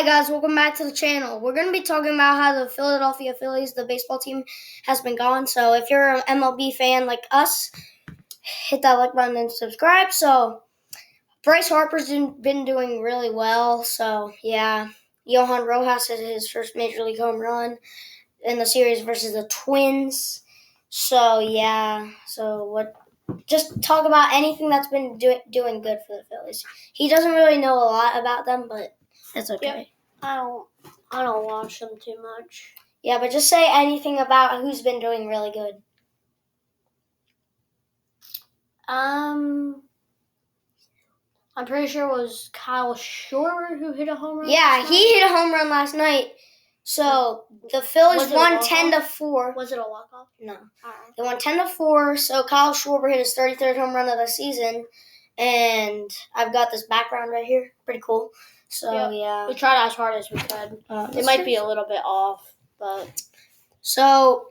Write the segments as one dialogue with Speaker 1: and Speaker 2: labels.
Speaker 1: Hey guys, welcome back to the channel. We're going to be talking about how the Philadelphia Phillies, the baseball team, has been going. So if you're an MLB fan like us, hit that like button and subscribe. So Bryce Harper's been doing really well. So yeah, Johan Rojas hit his first major league home run in the series versus the Twins. So yeah, just talk about anything that's been doing good for the Phillies. He doesn't really know a lot about them, but it's okay.
Speaker 2: Yep. I don't watch them too much.
Speaker 1: Yeah, but just say anything about who's been doing really good.
Speaker 2: I'm pretty sure it was Kyle Schwarber who hit a home run.
Speaker 1: Yeah, he hit a home run last night. So the Phillies won 10-4.
Speaker 2: Was it a walk-off?
Speaker 1: No.
Speaker 2: Alright.
Speaker 1: They won 10-4. So Kyle Schwarber hit his 33rd home run of the season, and I've got this background right here. Pretty cool. So yeah,
Speaker 2: we tried as hard as we could. It might be a little bit off, but
Speaker 1: so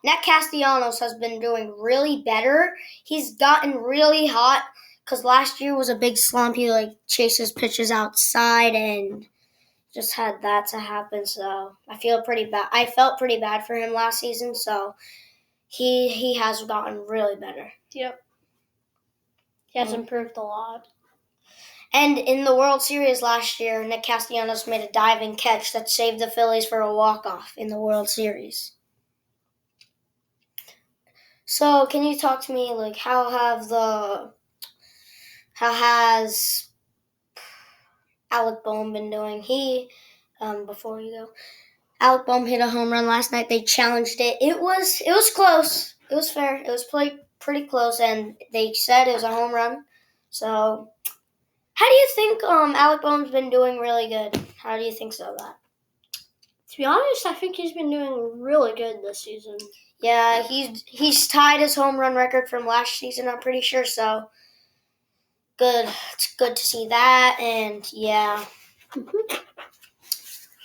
Speaker 1: Nick Castellanos has been doing really better. He's gotten really hot because last year was a big slump. He chases pitches outside and just had that to happen. So I felt pretty bad for him last season. So he has gotten really better.
Speaker 2: Yep. He has improved a lot.
Speaker 1: And in the World Series last year, Nick Castellanos made a diving catch that saved the Phillies for a walk-off in the World Series. So can you talk to me, how has Alec Boehm been doing? Before you go, Alec Boehm hit a home run last night. They challenged it. It was close. It was fair. It was pretty close, and they said it was a home run. So, how do you think Alec Boehm's been doing really good? How do you think so? That?
Speaker 2: To be honest, I think he's been doing really good this season.
Speaker 1: Yeah, he's tied his home run record from last season, I'm pretty sure. So, good. It's good to see that, and yeah.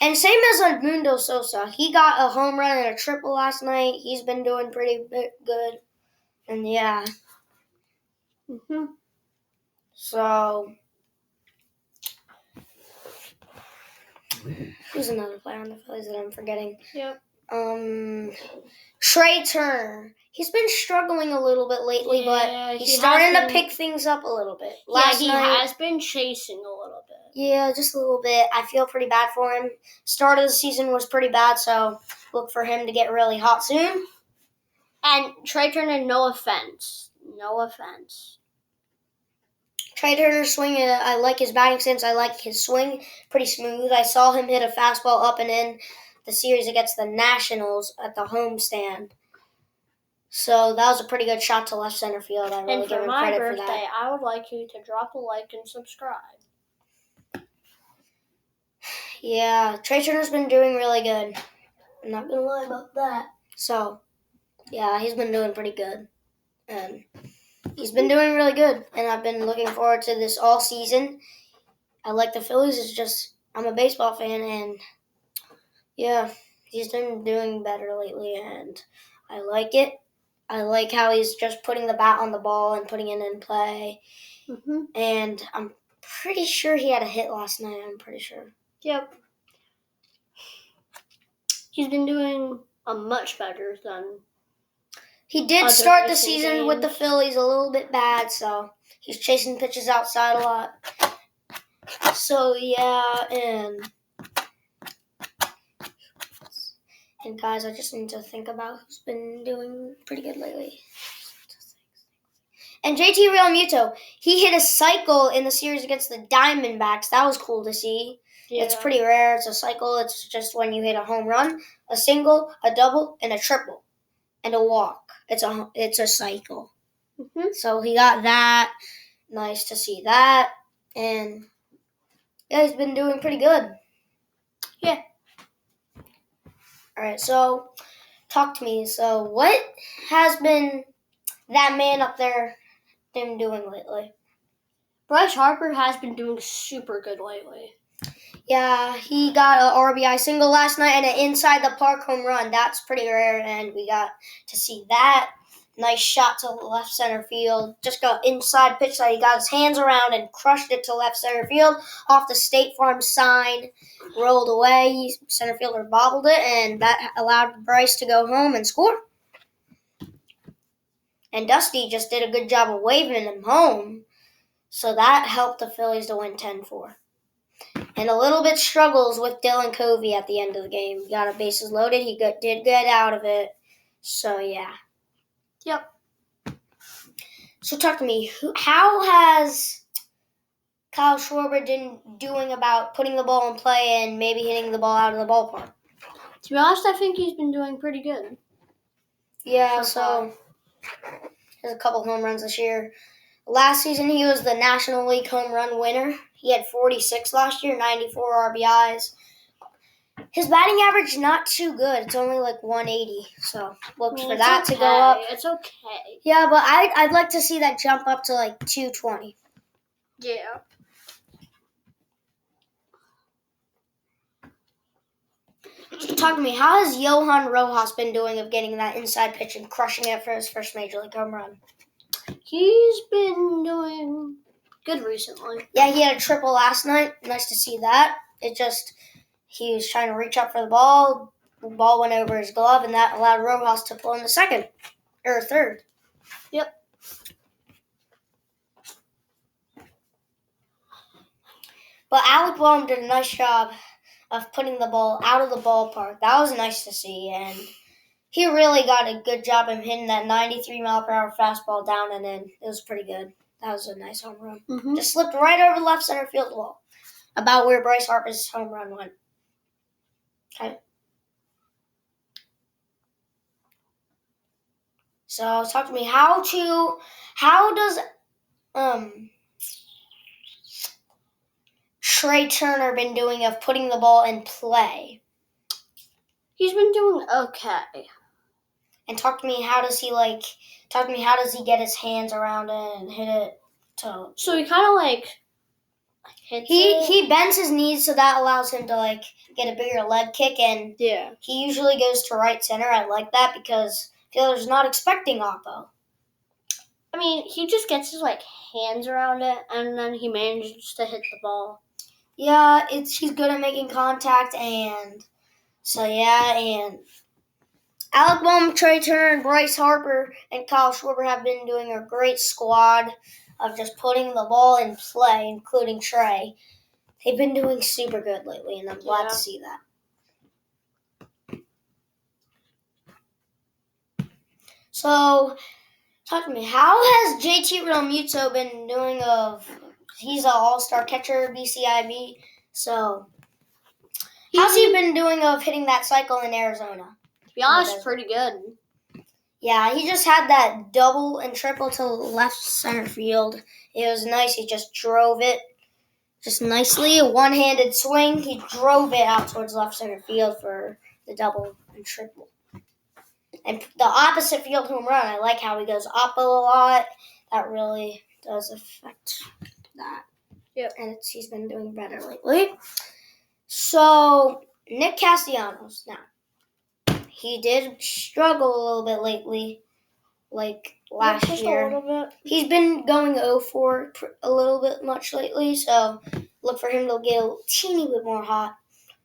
Speaker 1: And same as Edmundo Sosa. He got a home run and a triple last night. He's been doing pretty good. And yeah. So, who's another player on the Phillies that I'm forgetting?
Speaker 2: Yep.
Speaker 1: Trey Turner. He's been struggling a little bit lately, but he's starting to pick things up a little bit.
Speaker 2: He has been chasing a little bit.
Speaker 1: Yeah, just a little bit. I feel pretty bad for him. Start of the season was pretty bad, so look for him to get really hot soon.
Speaker 2: And Trey Turner, no offense.
Speaker 1: Trey Turner's swing, I like his batting stance. I like his swing. Pretty smooth. I saw him hit a fastball up and in the series against the Nationals at the homestand. So that was a pretty good shot to left center field. I really give him credit for that.
Speaker 2: And for my birthday, I would like you to drop a like and subscribe.
Speaker 1: Yeah, Trey Turner's been doing really good. I'm not going to lie about that. So, yeah, he's been doing pretty good. And he's been doing really good. And I've been looking forward to this all season. I like the Phillies. It's just, I'm a baseball fan. And, yeah, he's been doing better lately. And I like it. I like how he's just putting the bat on the ball and putting it in play. And I'm pretty sure he had a hit last night. I'm pretty sure.
Speaker 2: Yep. He's been doing much better than.
Speaker 1: He did start the season with the Phillies a little bit bad, so he's chasing pitches outside a lot. So yeah, and guys, I just need to think about who's been doing pretty good lately. And JT Realmuto, he hit a cycle in the series against the Diamondbacks. That was cool to see. Yeah. It's pretty rare. It's a cycle. It's just when you hit a home run, a single, a double, and a triple, and a walk. It's a cycle. So he got that. Nice to see that. And yeah, he's been doing pretty good. Yeah. All right, so talk to me. So what has been that man up there been doing lately?
Speaker 2: Bryce Harper has been doing super good lately.
Speaker 1: Yeah, he got an RBI single last night and an inside the park home run. That's pretty rare, and we got to see that. Nice shot to left center field. Just got inside pitch that he got his hands around and crushed it to left center field off the State Farm sign. Rolled away. Center fielder bobbled it, and that allowed Bryce to go home and score. And Dusty just did a good job of waving him home. So that helped the Phillies to win 10-4. And a little bit struggles with Dylan Covey at the end of the game. He got a bases loaded. He did get out of it. So, yeah.
Speaker 2: Yep.
Speaker 1: So talk to me. How has Kyle Schwarber been doing about putting the ball in play and maybe hitting the ball out of the ballpark?
Speaker 2: To be honest, I think he's been doing pretty good.
Speaker 1: Yeah, so he has a couple home runs this year. Last season, he was the National League home run winner. He had 46 last year, 94 RBIs. His batting average not too good. It's only like 180. So look for that to go up.
Speaker 2: It's okay.
Speaker 1: Yeah, but I'd like to see that jump up to like 220.
Speaker 2: Yeah.
Speaker 1: Talk to me. How has Johan Rojas been doing of getting that inside pitch and crushing it for his first major league home run?
Speaker 2: He's been doing good recently.
Speaker 1: Yeah, he had a triple last night. Nice to see that. He was trying to reach up for the ball. The ball went over his glove, and that allowed Rojas to pull in the second or third.
Speaker 2: Yep.
Speaker 1: But Alec Boehm did a nice job of putting the ball out of the ballpark. That was nice to see, and he really got a good job of hitting that 93-mile-per-hour fastball down and in. It was pretty good. That was a nice home run.
Speaker 2: Mm-hmm.
Speaker 1: Just slipped right over the left center field wall, about where Bryce Harper's home run went. Okay. So talk to me. How does Trey Turner been doing of putting the ball in play?
Speaker 2: He's been doing okay.
Speaker 1: And talk to me. How does he get his hands around it and hit it to?
Speaker 2: So he kind of like hits it.
Speaker 1: He bends his knees, so that allows him to like get a bigger leg kick, and
Speaker 2: Yeah.
Speaker 1: he usually goes to right center. I like that because fielders not expecting oppo.
Speaker 2: I mean, he just gets his like hands around it, and then he manages to hit the ball.
Speaker 1: Yeah, he's good at making contact, and so yeah, and Alec Boehm, Trey Turner, and Bryce Harper, and Kyle Schwarber have been doing a great squad of just putting the ball in play, including Trey. They've been doing super good lately, and I'm glad to see that. So, talk to me. How has JT Realmuto been doing he's an all-star catcher, BCIB, so how's he been doing of hitting that cycle in Arizona?
Speaker 2: To be honest, pretty good.
Speaker 1: Yeah, he just had that double and triple to left center field. It was nice. He just drove it just nicely. A one-handed swing. He drove it out towards left center field for the double and triple. And the opposite field home run, I like how he goes oppo a lot. That really does affect that.
Speaker 2: Yep.
Speaker 1: And he's been doing better lately. So, Nick Castellanos. Now, he did struggle a little bit lately, like last year.
Speaker 2: A little bit.
Speaker 1: He's been going 0-4 a little bit much lately, so look for him to get a teeny bit more hot.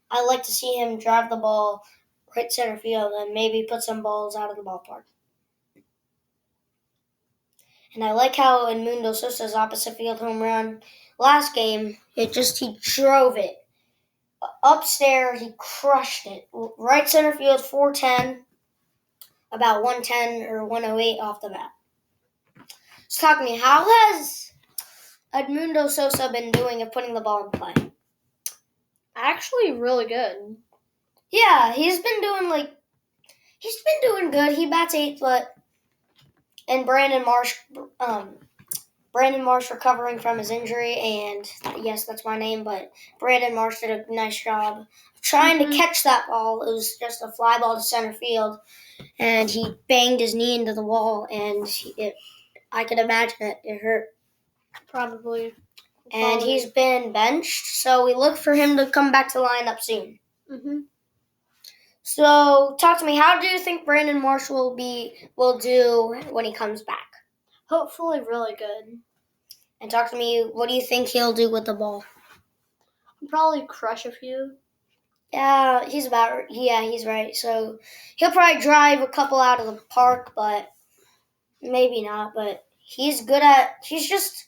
Speaker 1: I like to see him drive the ball right center field and maybe put some balls out of the ballpark. And I like how in Mundo Sosa's opposite field home run last game, he drove it. Upstairs, he crushed it. Right center field, 410, about 110 or 108 off the bat. So talk to me, how has Edmundo Sosa been doing of putting the ball in play?
Speaker 2: Actually, really good.
Speaker 1: Yeah, he's been doing good. He bats 8 foot. And Brandon Marsh recovering from his injury, and yes, that's my name, but Brandon Marsh did a nice job of trying to catch that ball. It was just a fly ball to center field, and he banged his knee into the wall, and I could imagine it hurt.
Speaker 2: Probably.
Speaker 1: And he's been benched, so we look for him to come back to lineup soon.
Speaker 2: Mm-hmm.
Speaker 1: So, talk to me. How do you think Brandon Marshall will do when he comes back?
Speaker 2: Hopefully, really good.
Speaker 1: And talk to me. What do you think he'll do with the ball?
Speaker 2: Probably crush a few.
Speaker 1: Yeah, he's right. So he'll probably drive a couple out of the park, but maybe not. But he's just.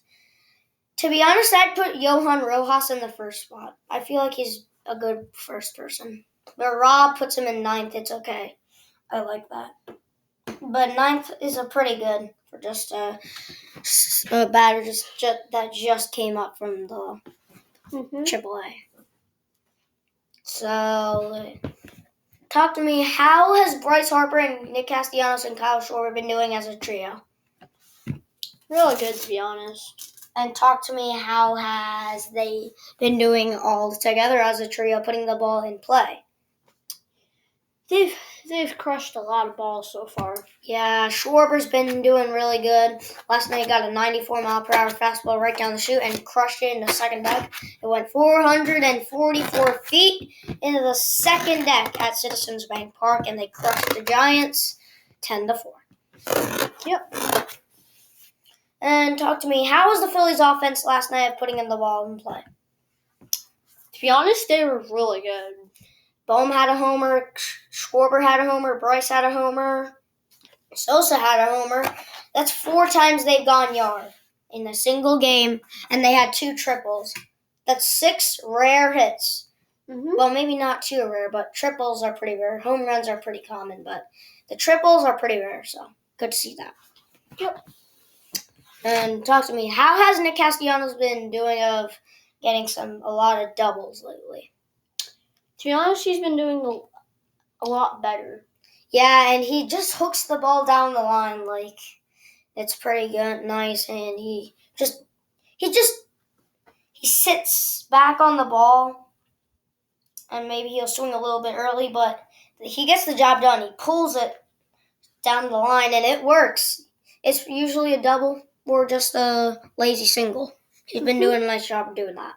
Speaker 1: To be honest, I'd put Johan Rojas in the first spot. I feel like he's a good first person. But Rob puts him in ninth. It's okay. I like that. But ninth is a pretty good for just a batter that just came up from the AAA. So, talk to me. How has Bryce Harper and Nick Castellanos and Kyle Schwarber been doing as a trio?
Speaker 2: Really good, to be honest.
Speaker 1: And talk to me, how has they been doing all together as a trio, putting the ball in play?
Speaker 2: They've crushed a lot of balls so far.
Speaker 1: Yeah, Schwarber's been doing really good. Last night he got a 94-mile-per-hour fastball right down the chute and crushed it in the second deck. It went 444 feet into the second deck at Citizens Bank Park, and they crushed the Giants 10-4.
Speaker 2: Yep.
Speaker 1: And talk to me, how was the Phillies' offense last night of putting in the ball in play?
Speaker 2: To be honest, they were really good.
Speaker 1: Bohm had a homer, Schwarber had a homer, Bryce had a homer, Sosa had a homer. That's 4 times they've gone yard in a single game, and they had 2 triples. That's 6 rare hits. Well, maybe not too rare, but triples are pretty rare. Home runs are pretty common, but the triples are pretty rare, so good to see that.
Speaker 2: Yep.
Speaker 1: And talk to me, how has Nick Castellanos been doing of getting a lot of doubles lately?
Speaker 2: To be honest, he's been doing a lot better.
Speaker 1: Yeah, and he just hooks the ball down the line like it's pretty good, nice, and he sits back on the ball, and maybe he'll swing a little bit early, but he gets the job done. He pulls it down the line, and it works. It's usually a double or just a lazy single. He's been doing a nice job of doing that.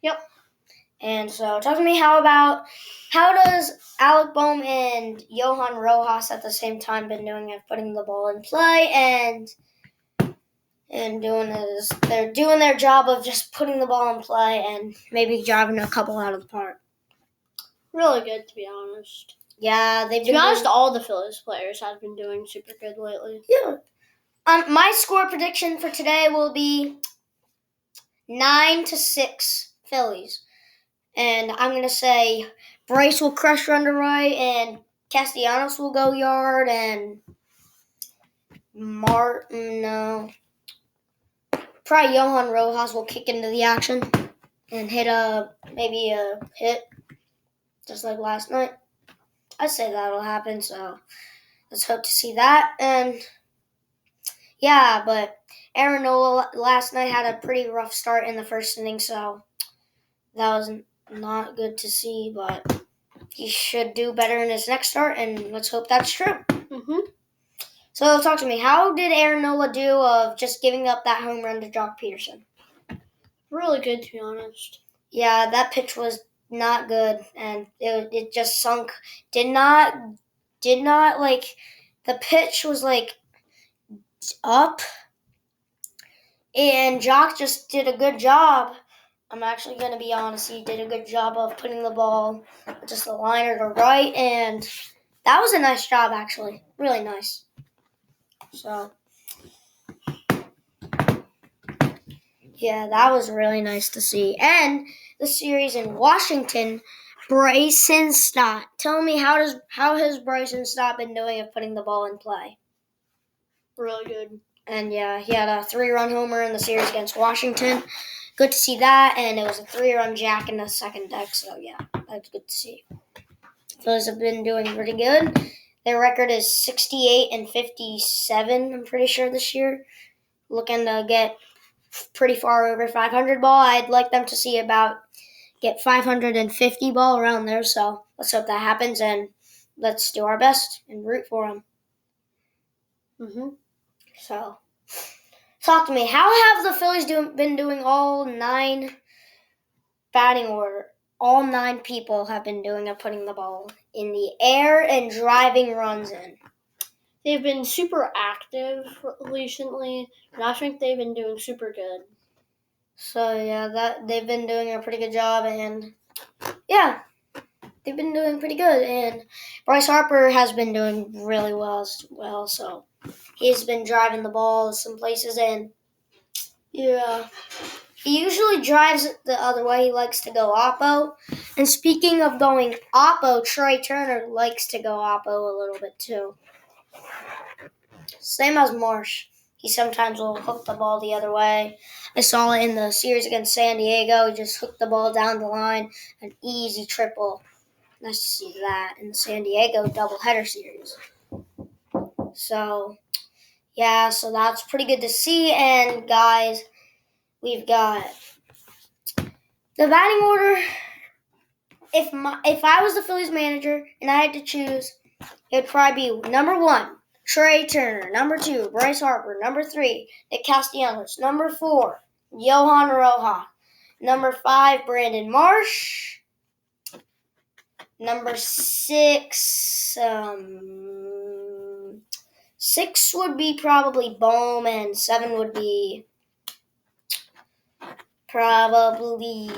Speaker 2: Yep.
Speaker 1: And so, talk to me, how does Alec Bohm and Johan Rojas at the same time been doing it, putting the ball in play and they're doing their job of just putting the ball in play and maybe driving a couple out of the park.
Speaker 2: Really good, to be honest.
Speaker 1: Yeah,
Speaker 2: to be honest, all the Phillies players have been doing super good lately.
Speaker 1: Yeah. My score prediction for today will be 9-6 Phillies. And I'm going to say Bryce will crush run to right, and Castellanos will go yard, and probably Johan Rojas will kick into the action and hit maybe a hit, just like last night. I'd say that'll happen, so let's hope to see that. And yeah, but Aaron Nola last night had a pretty rough start in the first inning, so that was not good to see, but he should do better in his next start, and let's hope that's true. So talk to me. How did Aaron Nola do of just giving up that home run to Jock Peterson?
Speaker 2: Really good, to be honest.
Speaker 1: Yeah, that pitch was not good, and it just sunk. Did not like, the pitch was like up, and Jock just did a good job. I'm actually going to be honest. He did a good job of putting the ball just a liner to right, and that was a nice job, actually. Really nice. So, yeah, that was really nice to see. And the series in Washington, Bryson Stott. Tell me, how has Bryson Stott been doing of putting the ball in play?
Speaker 2: Really good.
Speaker 1: And yeah, he had a 3-run homer in the series against Washington. Good to see that, and it was a 3-run jack in the second deck, so yeah, that's good to see. Those have been doing pretty good. Their record is 68-57, I'm pretty sure, this year. Looking to get pretty far over 500 ball. I'd like them to see get 550 ball around there, so let's hope that happens, and let's do our best and root for them. So, talk to me. How have the Phillies been doing all 9 batting order? all 9 people have been doing of putting the ball in the air and driving runs in.
Speaker 2: They've been super active recently, and I think they've been doing super good.
Speaker 1: So yeah, they've been doing a pretty good job, and yeah, they've been doing pretty good. And Bryce Harper has been doing really well as well. So he's been driving the ball some places, and yeah, he usually drives it the other way. He likes to go oppo. And speaking of going oppo, Trey Turner likes to go oppo a little bit too. Same as Marsh. He sometimes will hook the ball the other way. I saw it in the series against San Diego. He just hooked the ball down the line, an easy triple. Nice to see that in the San Diego doubleheader series. So, yeah, so that's pretty good to see. And, guys, we've got the batting order. If I was the Phillies manager and I had to choose, it would probably be number 1, Trey Turner. Number 2, Bryce Harper. Number 3, Nick Castellanos. Number 4, Johan Roja. Number 5, Brandon Marsh. Number 6, 6 would be probably Bohm, and 7 would be probably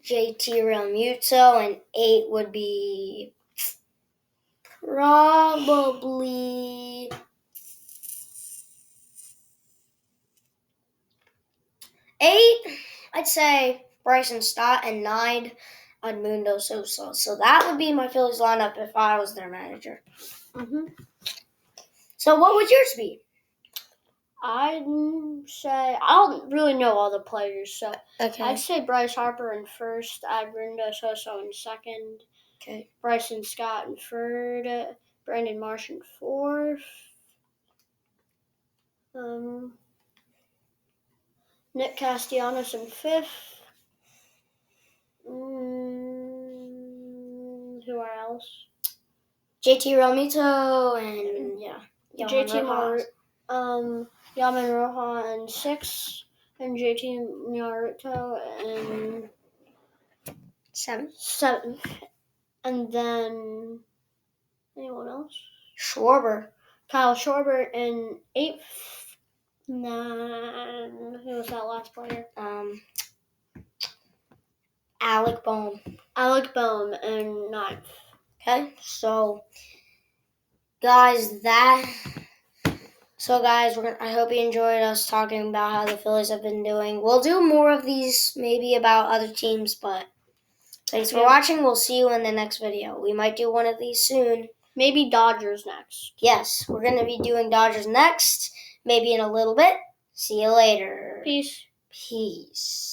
Speaker 1: JT Realmuto, and 8 would be probably 8, I'd say Bryson Stott, and 9, Edmundo Sosa. So that would be my Phillies lineup if I was their manager.
Speaker 2: Mm-hmm.
Speaker 1: So what would yours be?
Speaker 2: I'd say, I don't really know all the players, so
Speaker 1: Okay.
Speaker 2: I'd say Bryce Harper in first, Edmundo Sosa in second,
Speaker 1: Okay.
Speaker 2: Bryson Scott in third, Brandon Marsh in fourth, Nick Castellanos in fifth. Who else?
Speaker 1: JT Realmuto and
Speaker 2: Yaman Roja in sixth, and JT Naruto in seventh. And then anyone else? Kyle Schwarber in eighth. And then who was that last player?
Speaker 1: Alec Bohm.
Speaker 2: In ninth.
Speaker 1: Okay, so guys, I hope you enjoyed us talking about how the Phillies have been doing. We'll do more of these maybe about other teams, but thanks for watching. We'll see you in the next video. We might do one of these soon.
Speaker 2: Maybe Dodgers next.
Speaker 1: Yes, we're going to be doing Dodgers next, maybe in a little bit. See you later.
Speaker 2: Peace.
Speaker 1: Peace.